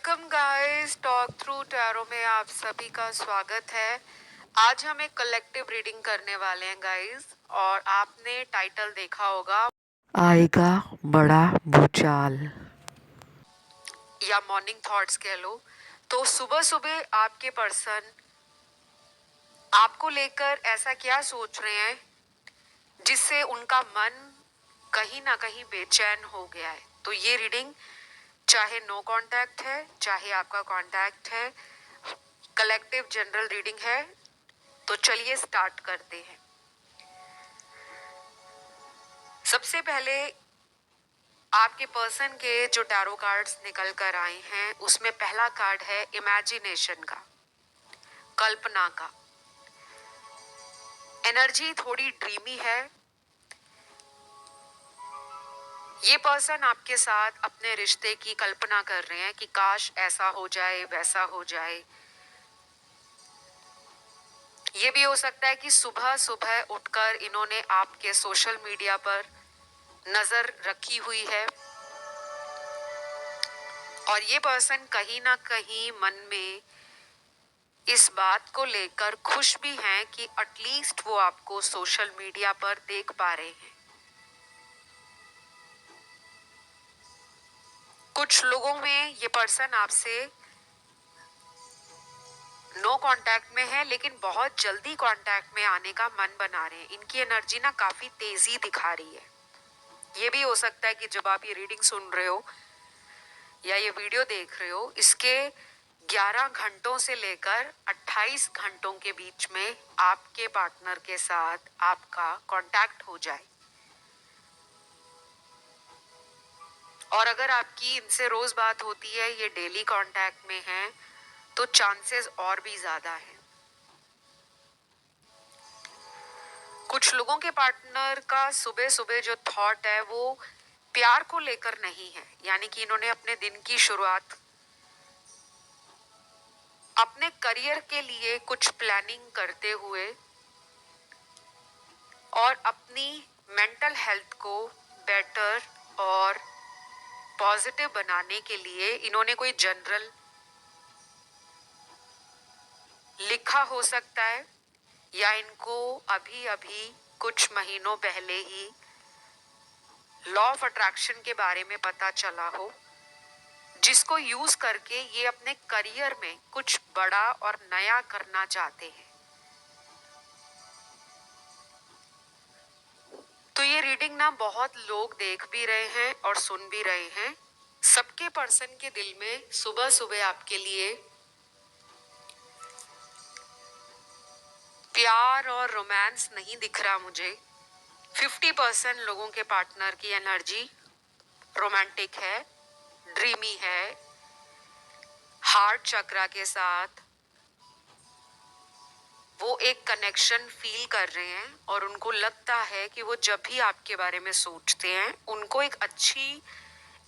Welcome guys, talk through tarot में आप सभी का स्वागत है। आज हम एक कलेक्टिव रीडिंग करने वाले हैं गाइस, और आपने टाइटल देखा होगा, आएगा बड़ा भूचाल या मॉर्निंग थॉट्स कह लो। तो सुबह सुबह आपके पर्सन आपको लेकर ऐसा क्या सोच रहे हैं जिससे उनका मन कहीं ना कहीं बेचैन हो गया है। तो ये रीडिंग चाहे नो कांटेक्ट है, चाहे आपका कांटेक्ट है, कलेक्टिव जनरल रीडिंग है। तो चलिए स्टार्ट करते हैं। सबसे पहले आपके पर्सन के जो टैरो कार्ड्स निकल कर आए हैं उसमें पहला कार्ड है इमेजिनेशन का, कल्पना का। एनर्जी थोड़ी ड्रीमी है। ये पर्सन आपके साथ अपने रिश्ते की कल्पना कर रहे हैं कि काश ऐसा हो जाए, वैसा हो जाए। ये भी हो सकता है कि सुबह सुबह उठकर इन्होंने आपके सोशल मीडिया पर नजर रखी हुई है और ये पर्सन कहीं ना कहीं मन में इस बात को लेकर खुश भी हैं कि एटलीस्ट वो आपको सोशल मीडिया पर देख पा रहे हैं। कुछ लोगों में ये पर्सन आपसे नो कांटेक्ट में है, लेकिन बहुत जल्दी कांटेक्ट में आने का मन बना रहे हैं। इनकी एनर्जी ना काफी तेजी दिखा रही है। ये भी हो सकता है कि जब आप ये रीडिंग सुन रहे हो या ये वीडियो देख रहे हो, इसके 11 घंटों से लेकर 28 घंटों के बीच में आपके पार्टनर के साथ आपका कांटेक्ट हो जाए। और अगर आपकी इनसे रोज बात होती है, ये डेली कांटेक्ट में है, तो चांसेस और भी ज्यादा है। कुछ लोगों के पार्टनर का सुबह सुबह जो थॉट है वो प्यार को लेकर नहीं है, यानी कि इन्होंने अपने दिन की शुरुआत अपने करियर के लिए कुछ प्लानिंग करते हुए और अपनी मेंटल हेल्थ को बेटर और पॉजिटिव बनाने के लिए इन्होंने कोई जनरल लिखा हो सकता है, या इनको अभी अभी कुछ महीनों पहले ही लॉ ऑफ अट्रैक्शन के बारे में पता चला हो, जिसको यूज करके ये अपने करियर में कुछ बड़ा और नया करना चाहते हैं। तो ये रीडिंग ना बहुत लोग देख भी रहे हैं और सुन भी रहे हैं। सबके पर्सन के दिल में सुबह सुबह आपके लिए प्यार और रोमांस नहीं दिख रहा मुझे। 50% लोगों के पार्टनर की एनर्जी रोमांटिक है, ड्रीमी है, हार्ट चक्रा के साथ वो एक कनेक्शन फील कर रहे हैं और उनको लगता है कि वो जब भी आपके बारे में सोचते हैं उनको एक अच्छी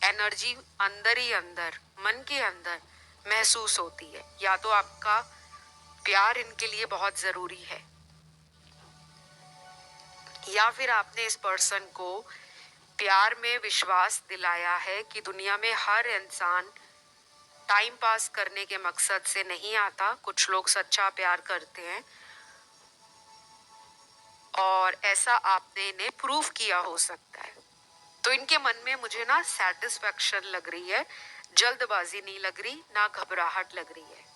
एनर्जी अंदर ही अंदर, मन के अंदर महसूस होती है। या तो आपका प्यार इनके लिए बहुत जरूरी है, या फिर आपने इस पर्सन को प्यार में विश्वास दिलाया है कि दुनिया में हर इंसान टाइम पास करने के मकसद से नहीं आता। कुछ लोग सच्चा प्यार करते हैं और ऐसा आपने इन्हें प्रूव किया हो सकता है। तो इनके मन में मुझे ना सेटिस्फेक्शन लग रही है, जल्दबाजी नहीं लग रही, ना घबराहट लग रही है।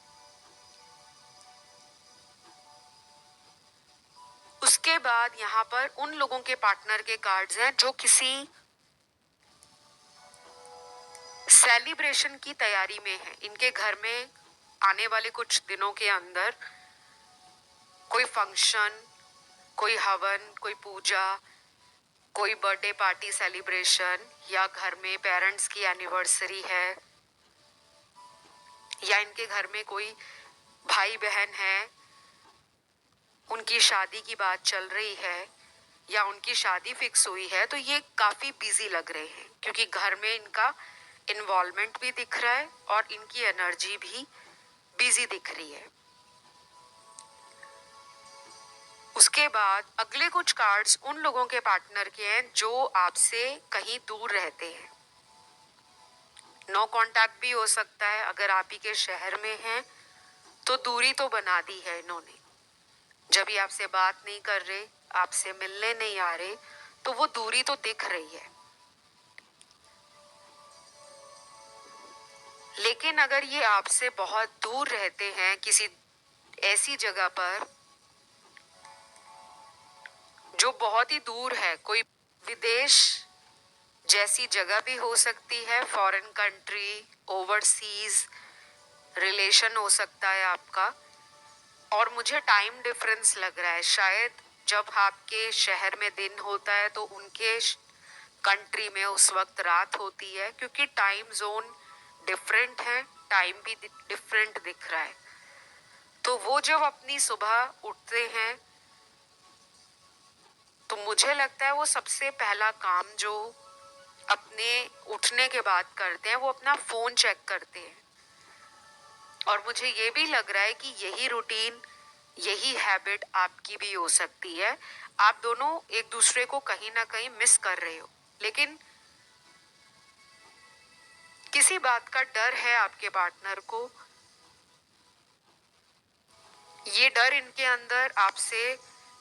उसके बाद यहाँ पर उन लोगों के पार्टनर के कार्ड्स हैं जो किसी सेलिब्रेशन की तैयारी में है। इनके घर में आने वाले कुछ दिनों के अंदर कोई फंक्शन, कोई हवन, कोई पूजा, कोई बर्थडे पार्टी सेलिब्रेशन, या घर में पेरेंट्स की एनिवर्सरी है, या इनके घर में कोई भाई बहन है, उनकी शादी की बात चल रही है या उनकी शादी फिक्स हुई है। तो ये काफी बिजी लग रहे हैं क्योंकि घर में इनका इन्वॉल्वमेंट भी दिख रहा है और इनकी एनर्जी भी बिजी दिख रही है। उसके बाद अगले कुछ कार्ड्स उन लोगों के पार्टनर के हैं जो आपसे कहीं दूर रहते हैं। नो कांटेक्ट भी हो सकता है। अगर आप ही के शहर में हैं तो दूरी तो बना दी है इन्होंने। जब ये आपसे बात नहीं कर रहे, आपसे मिलने नहीं आ रहे, तो वो दूरी तो दिख रही है। लेकिन अगर ये आपसे बहुत दूर रहते हैं किसी ऐसी जगह पर जो बहुत ही दूर है, कोई विदेश जैसी जगह भी हो सकती है, फॉरेन कंट्री, ओवरसीज रिलेशन हो सकता है आपका, और मुझे टाइम डिफरेंस लग रहा है। शायद जब आपके शहर में दिन होता है तो उनके कंट्री में उस वक्त रात होती है, क्योंकि टाइम जोन डिफरेंट है, टाइम भी डिफरेंट दिख रहा है। तो वो जब अपनी सुबह उठते हैं तो मुझे लगता है वो सबसे पहला काम जो अपने उठने के बाद करते हैं वो अपना फोन चेक करते हैं। और मुझे ये भी लग रहा है कि यही रूटीन, यही हैबिट आपकी भी हो सकती है। आप दोनों एक दूसरे को कहीं ना कहीं मिस कर रहे हो, लेकिन किसी बात का डर है आपके पार्टनर को। ये डर इनके अंदर आपसे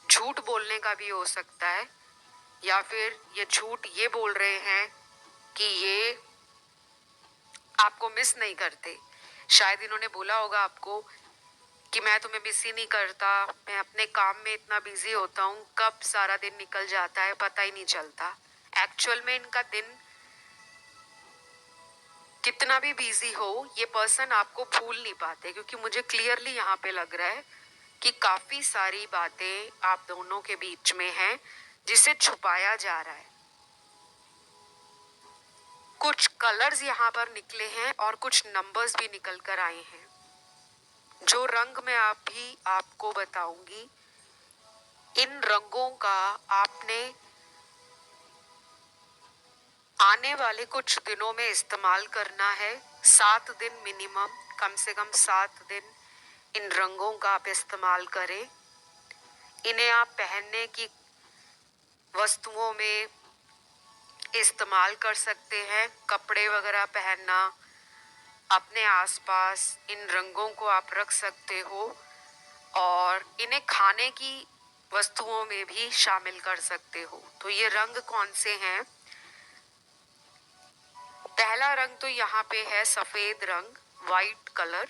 झूठ बोलने का भी हो सकता है, या फिर ये झूठ ये बोल रहे हैं कि ये आपको मिस नहीं करते। शायद इन्होंने बोला होगा आपको कि मैं तुम्हें मिस ही नहीं करता, मैं अपने काम में इतना बिजी होता हूँ, कब सारा दिन निकल जाता है पता ही नहीं चलता। एक्चुअल में इनका दिन कितना भी बिजी हो, ये पर्सन आपको भूल नहीं पाते, क्योंकि मुझे क्लियरली यहाँ पे लग रहा है कि काफी सारी बातें आप दोनों के बीच में हैं जिसे छुपाया जा रहा है। कुछ कलर्स यहाँ पर निकले हैं और कुछ नंबर्स भी निकल कर आए हैं। जो रंग मैं आपको बताऊंगी, इन रंगों का आपने आने वाले कुछ दिनों में इस्तेमाल करना है। 7 दिन मिनिमम, कम से कम 7 दिन इन रंगों का आप इस्तेमाल करें। इन्हें आप पहनने की वस्तुओं में इस्तेमाल कर सकते हैं। कपड़े वगैरह पहनना, अपने आसपास इन रंगों को आप रख सकते हो, और इन्हें खाने की वस्तुओं में भी शामिल कर सकते हो। तो ये रंग कौन से हैं? पहला रंग तो यहाँ पे है सफेद रंग, वाइट कलर।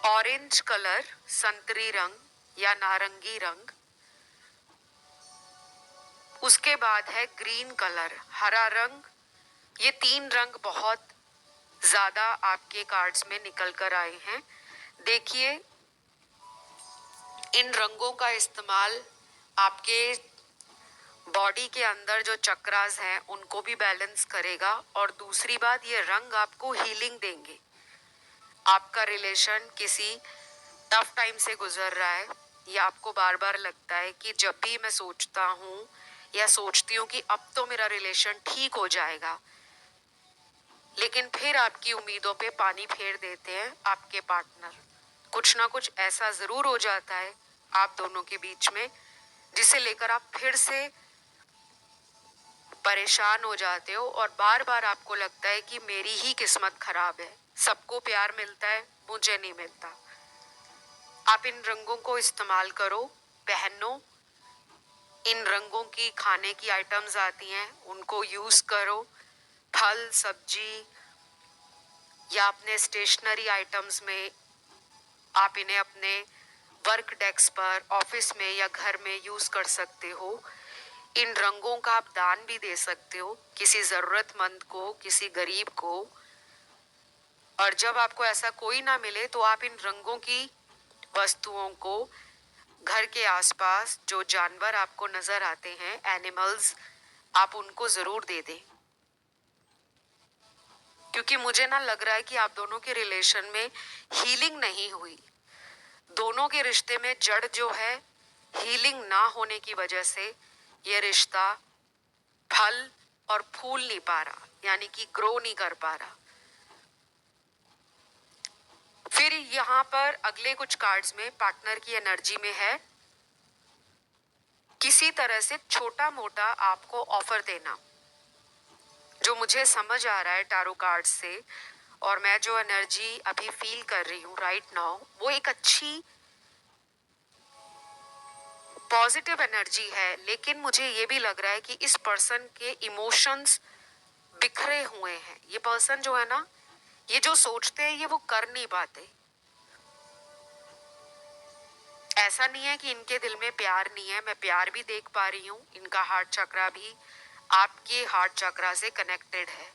ऑरेंज कलर, संतरी रंग या नारंगी रंग। उसके बाद है ग्रीन कलर, हरा रंग। ये 3 रंग बहुत ज्यादा आपके कार्ड्स में निकल कर आए हैं। देखिए, इन रंगों का इस्तेमाल आपके बॉडी के अंदर जो चक्रास हैं उनको भी बैलेंस करेगा, और दूसरी बात, ये रंग आपको हीलिंग देंगे। आपका रिलेशन किसी टफ टाइम से गुजर रहा है, या आपको बार बार लगता है कि जब भी मैं सोचता हूँ या सोचती हूँ कि अब तो मेरा रिलेशन ठीक हो जाएगा, लेकिन फिर आपकी उम्मीदों पे पानी फेर देते हैं आपके पार्टनर। कुछ ना कुछ ऐसा जरूर हो जाता है आप दोनों के बीच में जिसे लेकर आप फिर से परेशान हो जाते हो, और बार बार आपको लगता है कि मेरी ही किस्मत खराब है, सबको प्यार मिलता है, मुझे नहीं मिलता। आप इन रंगों को इस्तेमाल करो, पहनो। इन रंगों की खाने की आइटम्स आती हैं, उनको यूज करो। फल, सब्जी या अपने स्टेशनरी आइटम्स में आप इन्हें अपने वर्क डेस्क पर, ऑफिस में या घर में यूज कर सकते हो। इन रंगों का आप दान भी दे सकते हो किसी जरूरतमंद को, किसी गरीब को। और जब आपको ऐसा कोई ना मिले तो आप इन रंगों की वस्तुओं को घर के आसपास जो जानवर आपको नजर आते हैं, एनिमल्स, आप उनको जरूर दे दें। क्योंकि मुझे ना लग रहा है कि आप दोनों के रिलेशन में हीलिंग नहीं हुई। दोनों के रिश्ते में जड़ जो है, हीलिंग ना होने की वजह से ये रिश्ता फल और फूल नहीं पा रहा, यानी कि ग्रो नहीं कर पा रहा। फिर यहाँ पर अगले कुछ कार्ड्स में पार्टनर की एनर्जी में है किसी तरह से छोटा मोटा आपको ऑफर देना। जो मुझे समझ आ रहा है टैरो कार्ड से, और मैं जो एनर्जी अभी फील कर रही हूँ राइट नाउ, वो एक अच्छी पॉजिटिव एनर्जी है। लेकिन मुझे ये भी लग रहा है कि इस पर्सन के इमोशंस बिखरे हुए हैं। ये पर्सन जो है ना, ये जो सोचते हैं ये वो कर नहीं पाते। ऐसा नहीं है कि इनके दिल में प्यार नहीं है, मैं प्यार भी देख पा रही हूँ। इनका हार्ट चक्रा भी आपके हार्ट चक्रा से कनेक्टेड है।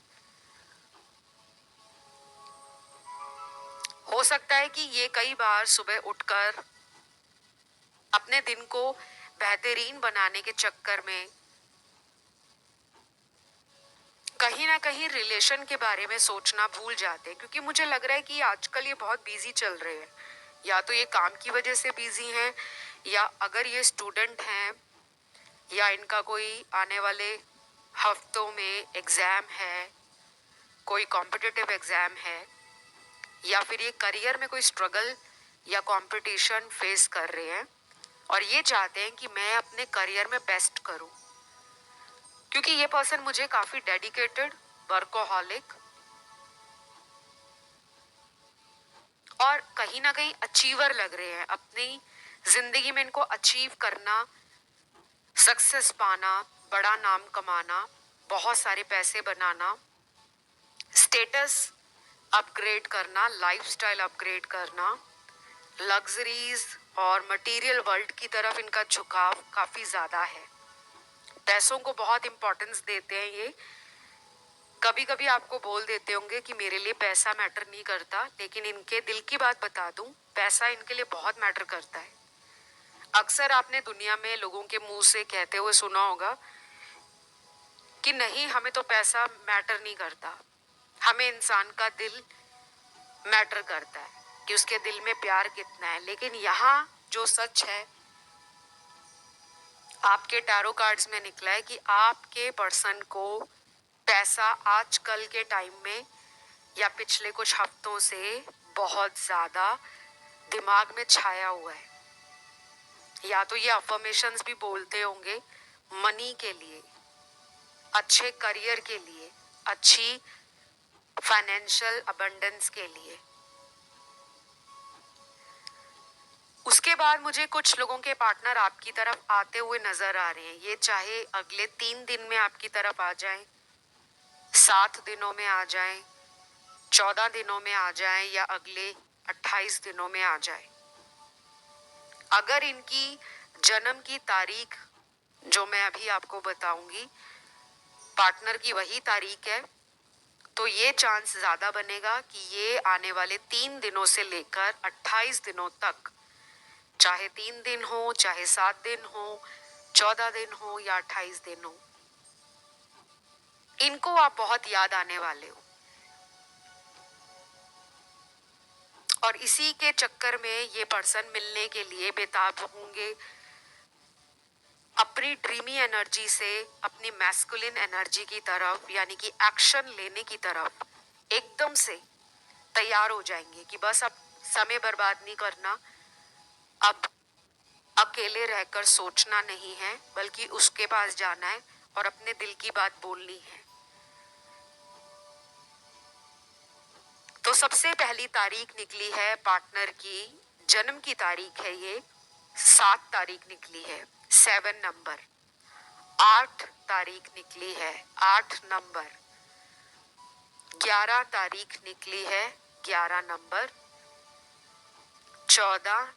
हो सकता है कि ये कई बार सुबह उठकर अपने दिन को बेहतरीन बनाने के चक्कर में कहीं ना कहीं रिलेशन के बारे में सोचना भूल जाते हैं, क्योंकि मुझे लग रहा है कि आजकल ये बहुत बिजी चल रहे हैं। या तो ये काम की वजह से बिजी हैं, या अगर ये स्टूडेंट हैं, या इनका कोई आने वाले हफ्तों में एग्ज़ाम है, कोई कॉम्पिटिटिव एग्ज़ाम है, या फिर ये करियर में कोई स्ट्रगल या कंपटीशन फेस कर रहे हैं और ये चाहते हैं कि मैं अपने करियर में बेस्ट करूं। क्योंकि ये पर्सन मुझे काफ़ी डेडिकेटेड, वर्कोहॉलिक और कहीं ना कहीं अचीवर लग रहे हैं। अपनी जिंदगी में इनको अचीव करना, सक्सेस पाना, बड़ा नाम कमाना, बहुत सारे पैसे बनाना, स्टेटस अपग्रेड करना, लाइफस्टाइल अपग्रेड करना, लग्जरीज और मटेरियल वर्ल्ड की तरफ इनका झुकाव काफ़ी ज़्यादा है। पैसों को बहुत इंपॉर्टेंस देते हैं ये। कभी कभी आपको बोल देते होंगे कि मेरे लिए पैसा मैटर नहीं करता, लेकिन इनके दिल की बात बता दूं, पैसा इनके लिए बहुत मैटर करता है। अक्सर आपने दुनिया में लोगों के मुंह से कहते हुए सुना होगा कि नहीं, हमें तो पैसा मैटर नहीं करता, हमें इंसान का दिल मैटर करता है कि उसके दिल में प्यार कितना है। लेकिन यहाँ जो सच है आपके टैरो कार्ड्स में निकला है कि आपके पर्सन को पैसा आजकल के टाइम में या पिछले कुछ हफ्तों से बहुत ज़्यादा दिमाग में छाया हुआ है। या तो ये अफर्मेशंस भी बोलते होंगे मनी के लिए, अच्छे करियर के लिए, अच्छी फाइनेंशियल अबंडेंस के लिए। उसके बाद मुझे कुछ लोगों के पार्टनर आपकी तरफ आते हुए नजर आ रहे हैं। ये चाहे अगले 3 दिन में आपकी तरफ आ जाएं, 7 दिनों में आ जाएं, 14 दिनों में आ जाएं, या अगले 28 दिनों में आ जाएं। अगर इनकी जन्म की तारीख जो मैं अभी आपको बताऊंगी पार्टनर की वही तारीख है, तो ये चांस ज्यादा बनेगा कि ये आने वाले 3 दिनों से लेकर 28 दिनों तक, चाहे 3 दिन हो, चाहे 7 दिन हो, 14 दिन हो या 28 दिन हो, इनको आप बहुत याद आने वाले हो। और इसी के चक्कर में ये पर्सन मिलने के लिए बेताब होंगे, अपनी ड्रीमी एनर्जी से अपनी मैस्कुलिन एनर्जी की तरफ, यानी कि एक्शन लेने की तरफ एकदम से तैयार हो जाएंगे कि बस अब समय बर्बाद नहीं करना, अब अकेले रहकर सोचना नहीं है, बल्कि उसके पास जाना है और अपने दिल की बात बोलनी है। तो सबसे पहली तारीख निकली है पार्टनर की, जन्म की तारीख है ये 7 तारीख निकली है, 7 नंबर। 8 तारीख निकली है, 8 नंबर। 11 तारीख निकली है, 11 नंबर। 14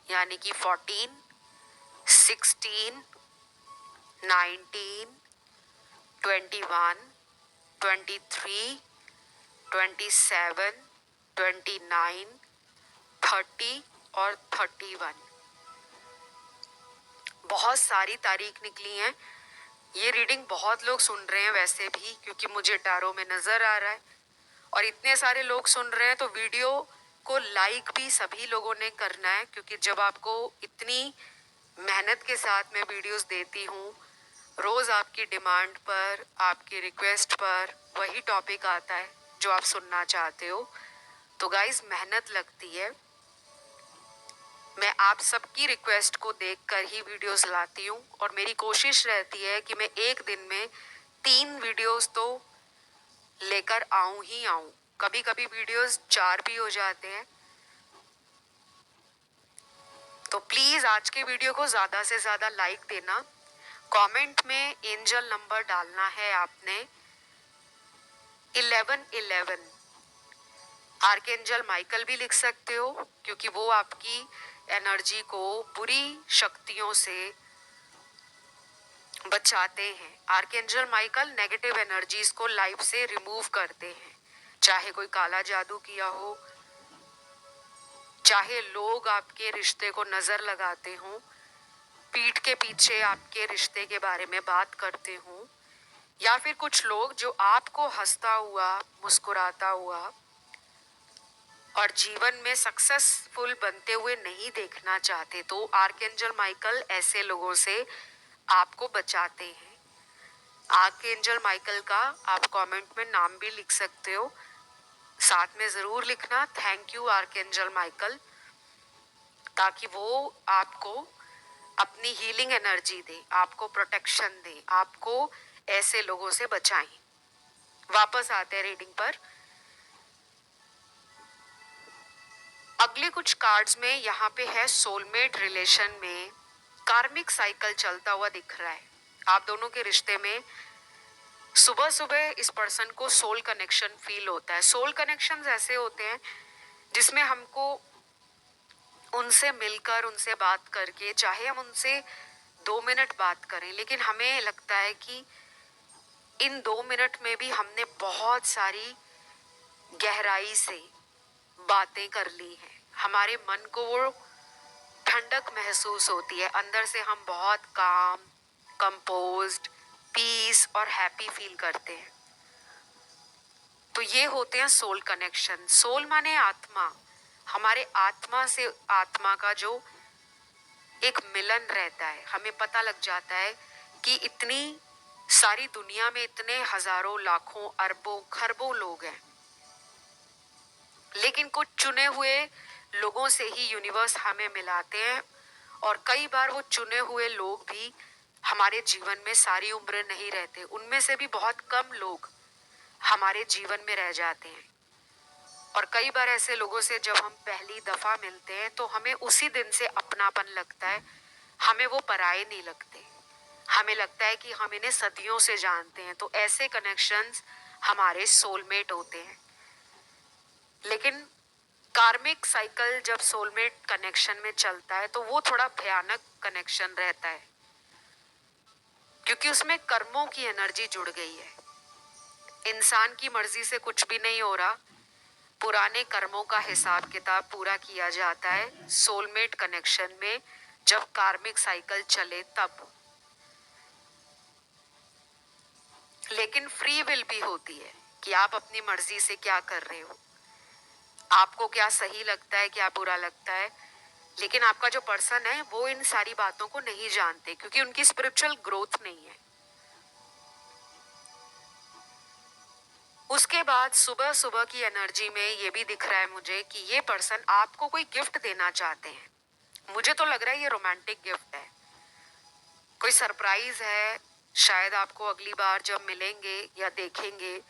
यानी कि 14, 16, 19, 21, 23, 27, 29, 30 और 31। बहुत सारी तारीख निकली हैं। ये रीडिंग बहुत लोग सुन रहे हैं वैसे भी, क्योंकि मुझे टैरो में नज़र आ रहा है, और इतने सारे लोग सुन रहे हैं तो वीडियो को लाइक भी सभी लोगों ने करना है। क्योंकि जब आपको इतनी मेहनत के साथ मैं वीडियोस देती हूँ, रोज़ आपकी डिमांड पर, आपकी रिक्वेस्ट पर वही टॉपिक आता है जो आप सुनना चाहते हो, तो गाइज मेहनत लगती है। मैं आप सबकी रिक्वेस्ट को देखकर ही वीडियोस लाती हूँ, और मेरी कोशिश रहती है कि मैं एक दिन में 3 वीडियोस तो लेकर आऊं ही आऊं। कभी कभी वीडियोस 4 भी हो जाते हैं। तो प्लीज आज के वीडियो को ज्यादा से ज्यादा लाइक देना। कमेंट में एंजल नंबर डालना है आपने 1111। आर्कएंजल माइकल भी लिख सकते हो क्योंकि वो आपकी एनर्जी को बुरी शक्तियों से बचाते हैं। आर्कएंजल माइकल नेगेटिव एनर्जीज को लाइफ से रिमूव करते हैं। चाहे कोई काला जादू किया हो, चाहे लोग आपके रिश्ते को नजर लगाते हों, पीठ के पीछे आपके रिश्ते के बारे में बात करते हों, या फिर कुछ लोग जो आपको हंसता हुआ, मुस्कुराता हुआ और जीवन में सक्सेसफुल बनते हुए नहीं देखना चाहते, तो आर्कएंजल माइकल ऐसे लोगों से आपको बचाते हैं। आर्कएंजल माइकल का आप कमेंट में नाम भी लिख सकते हो। साथ में जरूर लिखना थैंक यू आर्कएंजल माइकल, ताकि वो आपको अपनी हीलिंग एनर्जी दे, आपको प्रोटेक्शन दे, आपको ऐसे लोगों से बचाएं। वापस आते हैं रीडिंग पर। अगले कुछ कार्ड्स में यहाँ पे है सोलमेट रिलेशन में कार्मिक साइकिल चलता हुआ दिख रहा है। आप दोनों के रिश्ते में सुबह सुबह इस पर्सन को सोल कनेक्शन फील होता है। सोल कनेक्शंस ऐसे होते हैं जिसमें हमको उनसे मिलकर, उनसे बात करके, चाहे हम उनसे 2 मिनट बात करें, लेकिन हमें लगता है कि इन 2 मिनट में भी हमने बहुत सारी गहराई से बातें कर ली हैं। हमारे मन को वो ठंडक महसूस होती है, अंदर से हम बहुत काम, कंपोज्ड, पीस और हैप्पी फील करते हैं। तो ये होते हैं सोल कनेक्शन। सोल माने आत्मा। हमारे आत्मा से आत्मा का जो एक मिलन रहता है, हमें पता लग जाता है कि इतनी सारी दुनिया में इतने हजारों, लाखों, अरबों, खरबों लोग हैं, लेकिन कुछ चुने हुए लोगों से ही यूनिवर्स हमें मिलाते हैं। और कई बार वो चुने हुए लोग भी हमारे जीवन में सारी उम्र नहीं रहते। उनमें से भी बहुत कम लोग हमारे जीवन में रह जाते हैं। और कई बार ऐसे लोगों से जब हम पहली दफा मिलते हैं तो हमें उसी दिन से अपनापन लगता है, हमें वो पराये नहीं लगते। हमें लगता है कि हम इन्हें सदियों से जानते हैं। तो ऐसे कनेक्शंस हमारे सोलमेट होते हैं। लेकिन कार्मिक साइकिल जब सोलमेट कनेक्शन में चलता है तो वो थोड़ा भयानक कनेक्शन रहता है, क्योंकि उसमें कर्मों की एनर्जी जुड़ गई है। इंसान की मर्जी से कुछ भी नहीं हो रहा, पुराने कर्मों का हिसाब किताब पूरा किया जाता है सोलमेट कनेक्शन में जब कार्मिक साइकिल चले तब। लेकिन फ्री विल भी होती है कि आप अपनी मर्जी से क्या कर रहे हो, आपको क्या सही लगता है, क्या बुरा लगता है। लेकिन आपका जो पर्सन है वो इन सारी बातों को नहीं जानते, क्योंकि उनकी स्पिरिचुअल ग्रोथ नहीं है। उसके बाद सुबह सुबह की एनर्जी में ये भी दिख रहा है मुझे कि ये पर्सन आपको कोई गिफ्ट देना चाहते हैं। मुझे तो लग रहा है ये रोमांटिक गिफ्ट है, कोई सरप्राइज है। शायद आपको अगली बार जब मिलेंगे या देखेंगे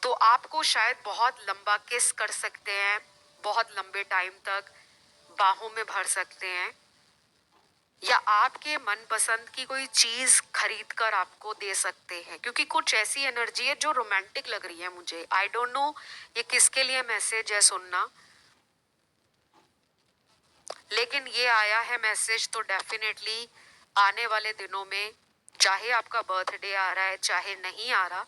तो आपको शायद बहुत लंबा किस कर सकते हैं, बहुत लंबे टाइम तक बाहों में भर सकते हैं, या आपके मनपसंद की कोई चीज खरीद कर आपको दे सकते हैं। क्योंकि कुछ ऐसी एनर्जी है जो रोमांटिक लग रही है मुझे। आई डोंट नो ये किसके लिए मैसेज है सुनना, लेकिन ये आया है मैसेज तो डेफिनेटली आने वाले दिनों में, चाहे आपका बर्थडे आ रहा है चाहे नहीं आ रहा,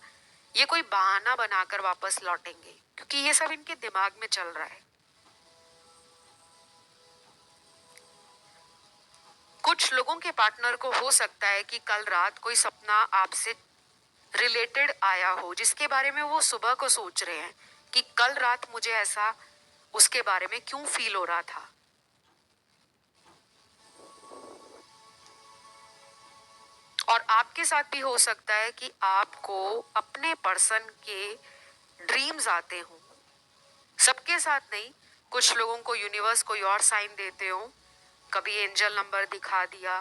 ये कोई बहाना बनाकर वापस लौटेंगे, क्योंकि ये सब इनके दिमाग में चल रहा है। कुछ लोगों के पार्टनर को हो सकता है कि कल रात कोई सपना आपसे रिलेटेड आया हो जिसके बारे में वो सुबह को सोच रहे हैं कि कल रात मुझे ऐसा उसके बारे में क्यों फील हो रहा था। और आपके साथ भी हो सकता है कि आपको अपने पर्सन के ड्रीम्स आते हों। सबके साथ नहीं, कुछ लोगों को यूनिवर्स कोई और साइन देते हो, कभी एंजल नंबर दिखा दिया,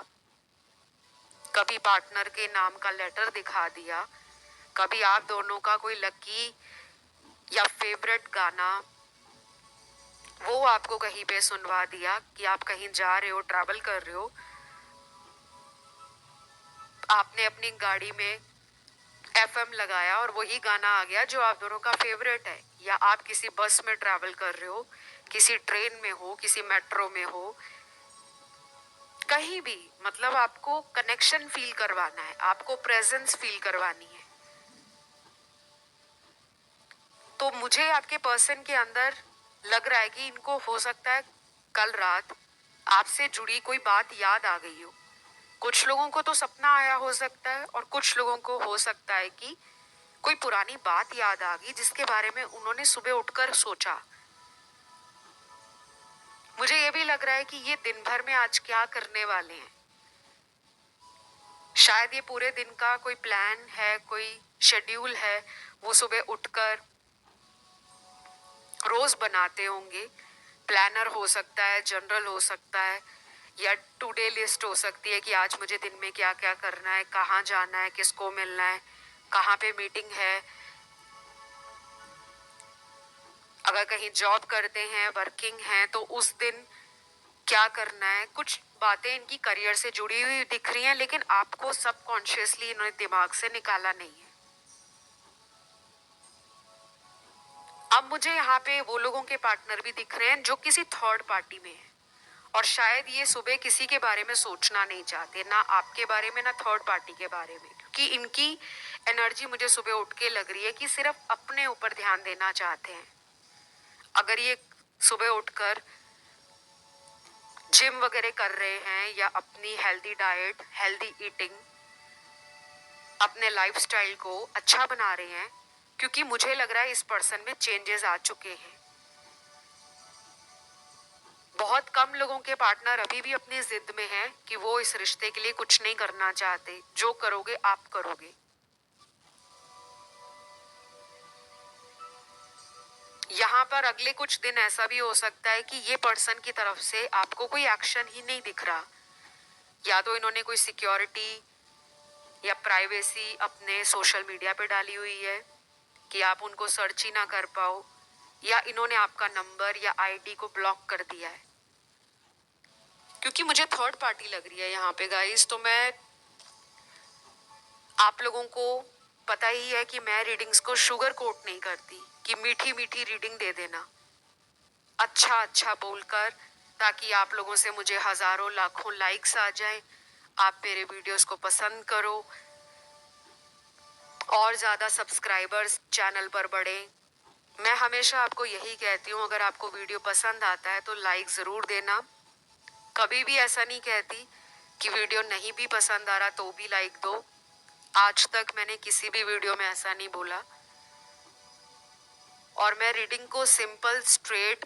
कभी पार्टनर के नाम का लेटर दिखा दिया, कभी आप दोनों का कोई लकी या फेवरेट गाना वो आपको कहीं पे सुनवा दिया कि आप कहीं जा रहे हो, ट्रैवल कर रहे हो, आपने अपनी गाड़ी में एफएम लगाया और वही गाना आ गया जो आप दोनों का फेवरेट है। या आप किसी बस में ट्रैवल कर रहे हो, किसी ट्रेन में हो, किसी मेट्रो में हो, कहीं भी, मतलब आपको कनेक्शन फील करवाना है, आपको प्रेजेंस फील करवानी है। तो मुझे आपके पर्सन के अंदर लग रहा है कि इनको हो सकता है कल रात आपसे जुड़ी कोई बात याद आ गई हो। कुछ लोगों को तो सपना आया हो सकता है और कुछ लोगों को हो सकता है कि कोई पुरानी बात याद आ गई जिसके बारे में उन्होंने सुबह उठकर सोचा। मुझे ये भी लग रहा है कि ये दिन भर में आज क्या करने वाले हैं। शायद ये पूरे दिन का कोई प्लान है, कोई शेड्यूल है, वो सुबह उठकर रोज बनाते होंगे। प्लानर हो सकता है, जनरल हो सकता है, या टू डे लिस्ट हो सकती है कि आज मुझे दिन में क्या क्या करना है, कहाँ जाना है, किसको मिलना है, कहाँ पे मीटिंग है। अगर कहीं जॉब करते हैं, वर्किंग हैं, तो उस दिन क्या करना है। कुछ बातें इनकी करियर से जुड़ी हुई दिख रही हैं, लेकिन आपको सबकॉन्शियसली इन्होंने दिमाग से निकाला नहीं है। अब मुझे यहाँ पे वो लोगों के पार्टनर भी दिख रहे हैं जो किसी थर्ड पार्टी में है, और शायद ये सुबह किसी के बारे में सोचना नहीं चाहते, ना आपके बारे में ना थर्ड पार्टी के बारे में, क्योंकि इनकी एनर्जी मुझे सुबह उठ के लग रही है कि सिर्फ अपने ऊपर ध्यान देना चाहते हैं। अगर ये सुबह उठकर जिम वगैरह कर रहे हैं या अपनी हेल्दी डाइट, हेल्दी ईटिंग, अपने लाइफस्टाइल को अच्छा बना रहे हैं, क्योंकि मुझे लग रहा है इस पर्सन में चेंजेस आ चुके हैं। बहुत कम लोगों के पार्टनर अभी भी अपनी जिद में हैं कि वो इस रिश्ते के लिए कुछ नहीं करना चाहते, जो करोगे आप करोगे। यहाँ पर अगले कुछ दिन ऐसा भी हो सकता है कि ये पर्सन की तरफ से आपको कोई एक्शन ही नहीं दिख रहा। या तो इन्होंने कोई सिक्योरिटी या प्राइवेसी अपने सोशल मीडिया पे डाली हुई है कि आप उनको सर्च ही ना कर पाओ, या इन्होंने आपका नंबर या आईडी को ब्लॉक कर दिया है। क्योंकि मुझे थर्ड पार्टी लग रही है यहाँ पे गाइस। तो मैं आप लोगों को पता ही है कि मैं रीडिंग्स को शुगर कोट नहीं करती, कि मीठी मीठी रीडिंग दे देना, अच्छा अच्छा बोलकर, ताकि आप लोगों से मुझे हजारों लाखों लाइक्स आ जाएं, आप मेरे वीडियोस को पसंद करो और ज़्यादा सब्सक्राइबर्स चैनल पर बढ़े। मैं हमेशा आपको यही कहती हूँ, अगर आपको वीडियो पसंद आता है तो लाइक ज़रूर देना। कभी भी ऐसा नहीं कहती कि वीडियो नहीं भी पसंद आ रहा तो भी लाइक दो। आज तक मैंने किसी भी वीडियो में ऐसा नहीं बोला। और मैं रीडिंग को simple, straight,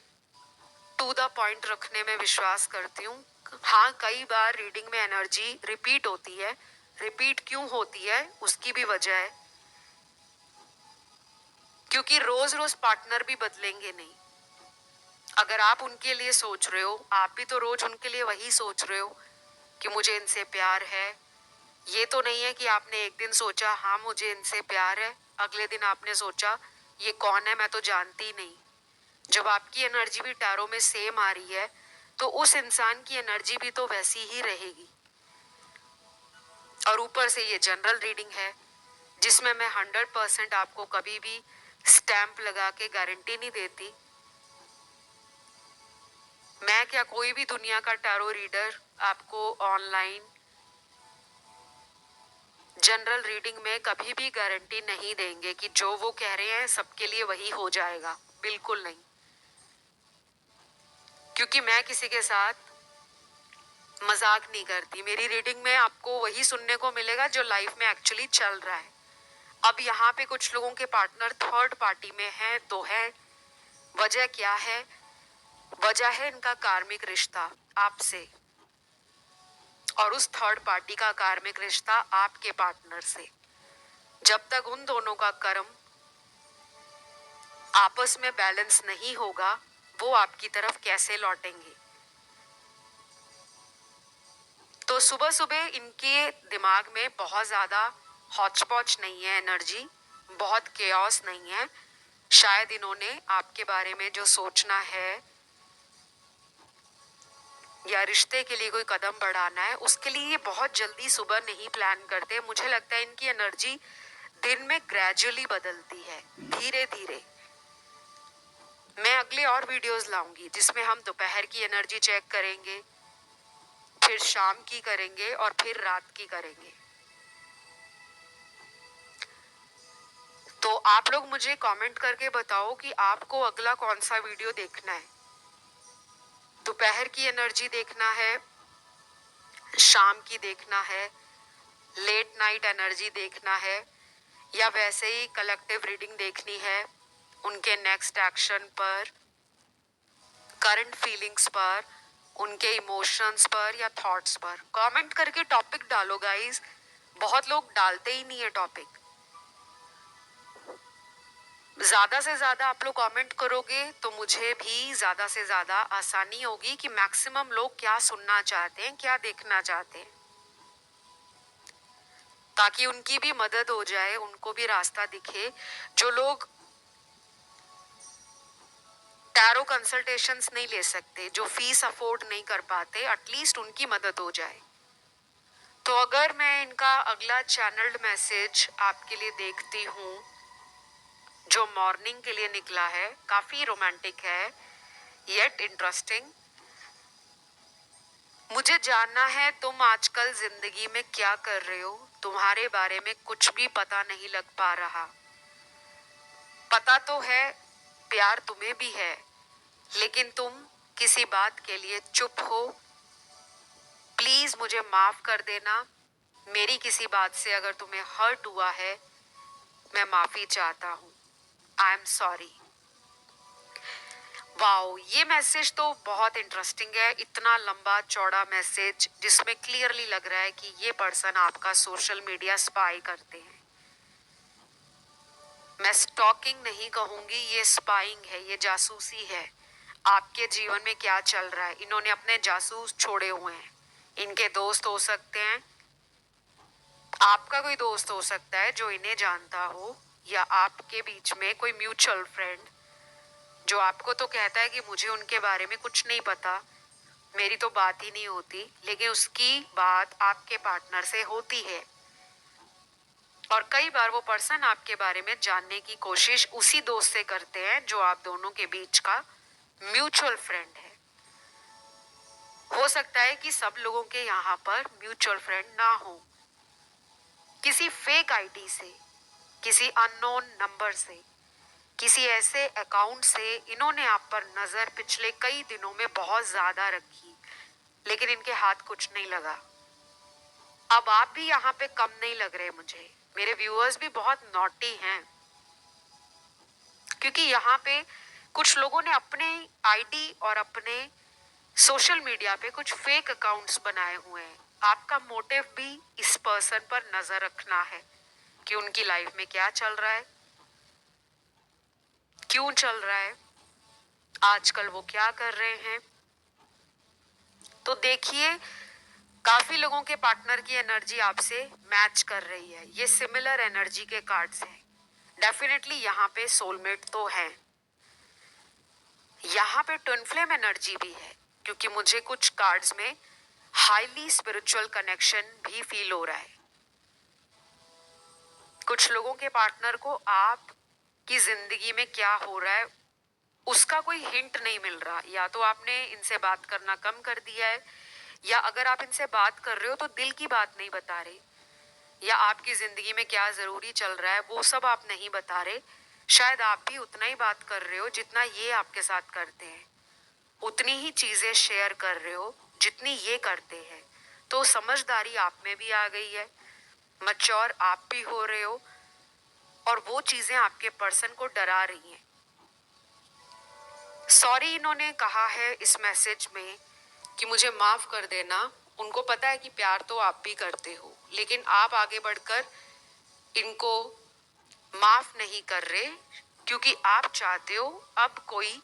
to the point रखने में विश्वास करती हूँ। हाँ, कई बार रीडिंग में एनर्जी रिपीट होती है। रिपीट क्यों होती है उसकी भी वजह है, क्योंकि रोज रोज पार्टनर भी बदलेंगे नहीं। अगर आप उनके लिए सोच रहे हो, आप भी तो रोज उनके लिए वही सोच रहे हो कि मुझे इनसे प्यार है। ये तो नहीं है कि आपने एक दिन सोचा हाँ मुझे इनसे प्यार है, अगले दिन आपने सोचा ये कौन है, मैं तो जानती ही नहीं। जब आपकी एनर्जी भी टैरो में सेम आ रही है तो उस इंसान की एनर्जी भी तो वैसी ही रहेगी। और ऊपर से ये जनरल रीडिंग है जिसमें मैं 100% आपको कभी भी स्टैंप लगा के गारंटी नहीं देती। मैं क्या, कोई भी दुनिया का टैरो रीडर आपको ऑनलाइन जनरल रीडिंग में कभी भी गारंटी नहीं देंगे कि जो वो कह रहे हैं सबके लिए वही हो जाएगा। बिल्कुल नहीं, क्योंकि मैं किसी के साथ मजाक नहीं करती। मेरी रीडिंग में आपको वही सुनने को मिलेगा जो लाइफ में एक्चुअली चल रहा है। अब यहाँ पे कुछ लोगों के पार्टनर थर्ड पार्टी में हैं तो है। वजह क्या है? वजह है इनका कार्मिक रिश्ता आपसे, और उस थर्ड पार्टी का कार्मिक रिश्ता आपके पार्टनर से। जब तक उन दोनों का कर्म आपस में बैलेंस नहीं होगा, वो आपकी तरफ कैसे लौटेंगे? तो सुबह सुबह इनके दिमाग में बहुत ज़्यादा हॉचपॉच नहीं है एनर्जी, बहुत केओस नहीं है। शायद इन्होंने आपके बारे में जो सोचना है या रिश्ते के लिए कोई कदम बढ़ाना है, उसके लिए ये बहुत जल्दी सुबह नहीं प्लान करते। मुझे लगता है इनकी एनर्जी दिन में ग्रेजुअली बदलती है, धीरे धीरे। मैं अगले और वीडियोस लाऊंगी जिसमें हम दोपहर की एनर्जी चेक करेंगे, फिर शाम की करेंगे और फिर रात की करेंगे। तो आप लोग मुझे कमेंट करके बताओ कि आपको अगला कौन सा वीडियो देखना है। दोपहर की एनर्जी देखना है, शाम की देखना है, लेट नाइट एनर्जी देखना है, या वैसे ही कलेक्टिव रीडिंग देखनी है उनके नेक्स्ट एक्शन पर, करंट फीलिंग्स पर, उनके इमोशंस पर या थॉट्स पर। कमेंट करके टॉपिक डालो गाइस, बहुत लोग डालते ही नहीं है टॉपिक। ज्यादा से ज्यादा आप लोग कमेंट करोगे तो मुझे भी ज्यादा से ज्यादा आसानी होगी कि मैक्सिमम लोग क्या सुनना चाहते हैं, क्या देखना चाहते हैं, ताकि उनकी भी मदद हो जाए, उनको भी रास्ता दिखे। जो लोग टैरो कंसल्टेशंस नहीं ले सकते, जो फीस अफोर्ड नहीं कर पाते, एटलीस्ट उनकी मदद हो जाए। तो अगर मैं इनका अगला चैनल्ड मैसेज आपके लिए देखती हूँ जो मॉर्निंग के लिए निकला है, काफी रोमांटिक है येट इंटरेस्टिंग। मुझे जानना है तुम आजकल जिंदगी में क्या कर रहे हो, तुम्हारे बारे में कुछ भी पता नहीं लग पा रहा। पता तो है प्यार तुम्हें भी है, लेकिन तुम किसी बात के लिए चुप हो। प्लीज मुझे माफ कर देना, मेरी किसी बात से अगर तुम्हें हर्ट हुआ है, मैं माफी चाहता हूँ। I am sorry. वाओ, ये मैसेज तो बहुत इंटरेस्टिंग है। इतना लंबा चौड़ा मैसेज जिसमें क्लियरली लग रहा है कि ये पर्सन आपका सोशल मीडिया स्पाई करते हैं। मैं स्टॉकिंग नहीं कहूंगी, ये स्पाइंग है, ये जासूसी है। आपके जीवन में क्या चल रहा है, इन्होंने अपने जासूस छोड़े हुए हैं। इनके दोस्त हो सकते हैं, आपका कोई दोस्त हो सकता है जो इन्हें जानता हो, या आपके बीच में कोई म्यूचुअल फ्रेंड जो आपको तो कहता है कि मुझे उनके बारे में कुछ नहीं पता, मेरी तो बात ही नहीं होती, लेकिन उसकी बात आपके पार्टनर से होती है। और कई बार वो पर्सन आपके बारे में जानने की कोशिश उसी दोस्त से करते हैं जो आप दोनों के बीच का म्यूचुअल फ्रेंड है। हो सकता है कि सब लोगों के यहाँ पर म्यूचुअल फ्रेंड ना हो। किसी फेक आईडी से, किसी अननोन नंबर से, किसी ऐसे अकाउंट से इन्होंने आप पर नजर पिछले कई दिनों में बहुत ज्यादा रखी, लेकिन इनके हाथ कुछ नहीं लगा। अब आप भी यहाँ पे कम नहीं लग रहे मुझे। मेरे व्यूअर्स भी बहुत नॉटी हैं, क्योंकि यहाँ पे कुछ लोगों ने अपने आईडी और अपने सोशल मीडिया पे कुछ फेक अकाउंट्स बनाए हुए हैं। आपका मोटिव भी इस पर्सन पर नजर रखना है कि उनकी लाइफ में क्या चल रहा है, क्यों चल रहा है, आजकल वो क्या कर रहे हैं। तो देखिए, काफी लोगों के पार्टनर की एनर्जी आपसे मैच कर रही है। ये सिमिलर एनर्जी के कार्ड्स हैं। डेफिनेटली यहाँ पे सोलमेट तो है। यहाँ पे ट्विन फ्लेम एनर्जी भी है, क्योंकि मुझे कुछ कार्ड्स में हाईली स्पिरिचुअल कनेक्शन भी फील हो रहा है। कुछ लोगों के पार्टनर को आप की जिंदगी में क्या हो रहा है उसका कोई हिंट नहीं मिल रहा। या तो आपने इनसे बात करना कम कर दिया है, या अगर आप इनसे बात कर रहे हो तो दिल की बात नहीं बता रहे, या आपकी जिंदगी में क्या जरूरी चल रहा है वो सब आप नहीं बता रहे। शायद आप भी उतना ही बात कर रहे हो जितना ये आपके साथ करते हैं, उतनी ही चीजें शेयर कर रहे हो जितनी ये करते हैं। तो समझदारी आप में भी आ गई है, मैच्योर आप भी हो रहे हो, और वो चीजें आपके पर्सन को डरा रही हैं। सॉरी इन्होंने कहा है इस मैसेज में कि मुझे माफ कर देना। उनको पता है कि प्यार तो आप भी करते हो, लेकिन आप आगे बढ़कर इनको माफ नहीं कर रहे, क्योंकि आप चाहते हो अब कोई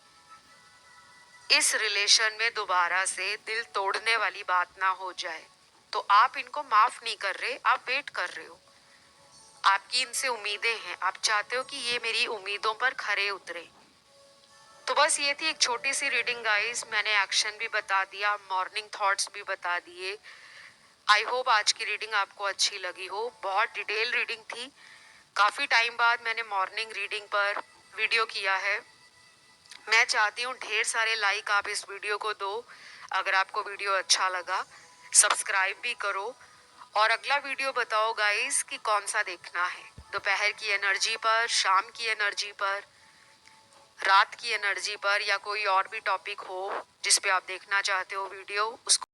इस रिलेशन में दोबारा से दिल तोड़ने वाली बात ना हो जाए। तो आप इनको माफ नहीं कर रहे, आप वेट कर रहे हो, आपकी इनसे उम्मीदें हैं, आप चाहते हो कि ये मेरी उम्मीदों पर खरे उतरे। तो बस ये थी एक छोटी सी रीडिंग गाइस, मैंने एक्शन भी बता दिया, मॉर्निंग थॉट्स भी बता दिए। आई होप आज की रीडिंग आपको अच्छी लगी हो। बहुत डिटेल रीडिंग थी, काफी टाइम बाद मैंने मॉर्निंग रीडिंग पर वीडियो किया है। मैं चाहती हूँ ढेर सारे लाइक आप इस वीडियो को दो। अगर आपको वीडियो अच्छा लगा सब्सक्राइब भी करो, और अगला वीडियो बताओ गाइस कि कौन सा देखना है, दोपहर की एनर्जी पर, शाम की एनर्जी पर, रात की एनर्जी पर, या कोई और भी टॉपिक हो जिस पे आप देखना चाहते हो वीडियो, उसको